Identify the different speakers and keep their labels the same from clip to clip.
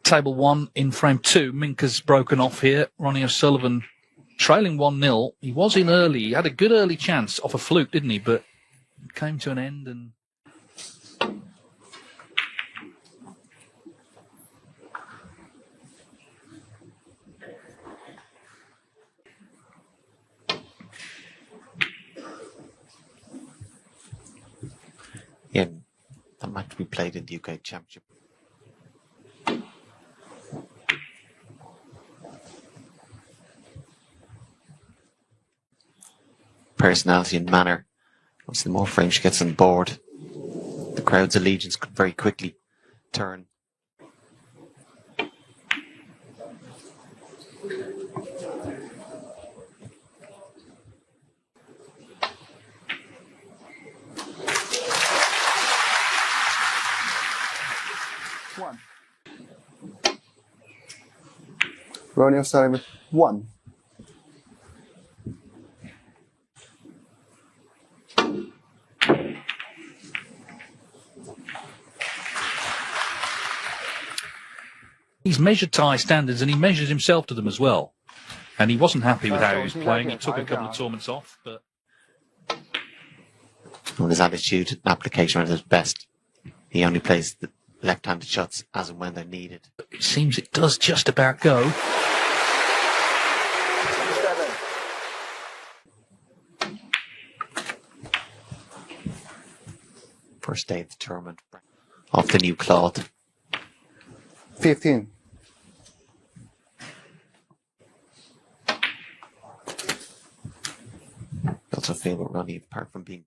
Speaker 1: Table 1 in frame 2. Minka's broken off here. Ronnie O'Sullivan trailing 1-0. He was in early. He had a good early chance off a fluke, didn't he? But it came to an end and...
Speaker 2: Yeah, that match we played in the UK Championship. Personality and manner. Once the more frames she gets on board, the crowd's allegiance could very quickly turn.
Speaker 3: One. Ronnie O'Sullivan, 1.
Speaker 1: He's measured to high standards and he measures himself to them as well. And he wasn't happy with how he was playing. He took a couple of tournaments off, but...
Speaker 2: Well, his attitude and application are at his best. He only plays the left-handed shots as and when they're needed.
Speaker 1: It seems it does just about go.
Speaker 3: 7.
Speaker 2: First day of the tournament. Off the new cloth.
Speaker 3: 15.
Speaker 2: I also feel with Ronnie, apart from being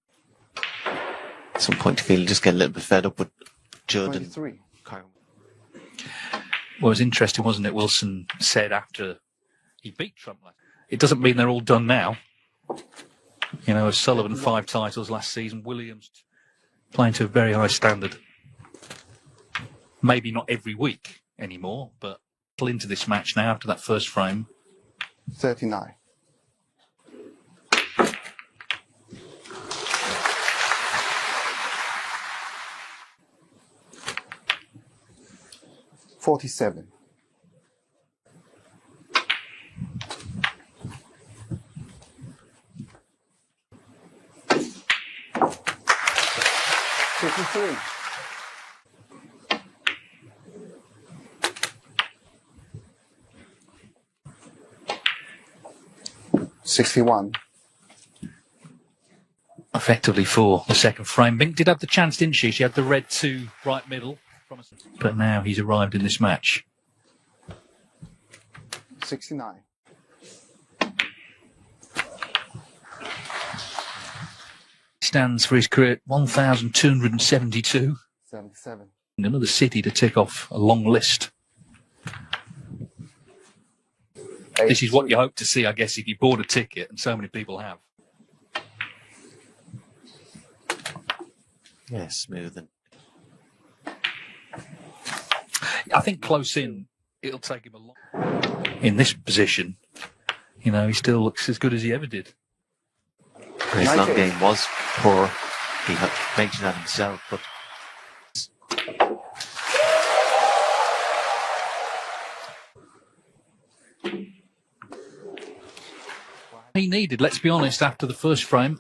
Speaker 2: at some point, I feel just get a little bit fed up with Judd
Speaker 3: 23.
Speaker 2: and Kyle.
Speaker 1: Well, it was interesting, wasn't it? Wilson said after he beat Trump. It doesn't mean they're all done now. You know, O'Sullivan 5 titles last season. Williams playing to a very high standard. Maybe not every week anymore, but into this match now after that first frame.
Speaker 3: 39. $47. $53. $61.
Speaker 1: Effectively for the second frame. Bink did have the chance, didn't she? She had the red 2 right middle. But now he's arrived in this match.
Speaker 3: 69.
Speaker 1: Stands for his career at 1,272.
Speaker 3: 77.
Speaker 1: Another city to tick off a long list.
Speaker 3: 83.
Speaker 1: This is what you hope to see, I guess, if you bought a ticket, and so many people have.
Speaker 2: Yeah, smooth. And
Speaker 1: I think close in, it'll take him a long... In this position, you know, he still looks as good as he ever did.
Speaker 2: his long game was poor. He mentioned that himself, but
Speaker 1: he needed, let's be honest, after the first frame.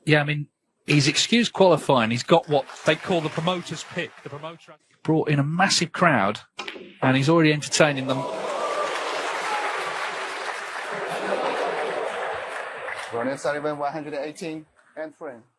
Speaker 1: Yeah, I mean, he's excused qualifying. He's got what they call the promoter's pick. The promoter brought in a massive crowd, and he's already entertaining them.
Speaker 3: Ronnie O'Sullivan, 118 and frame.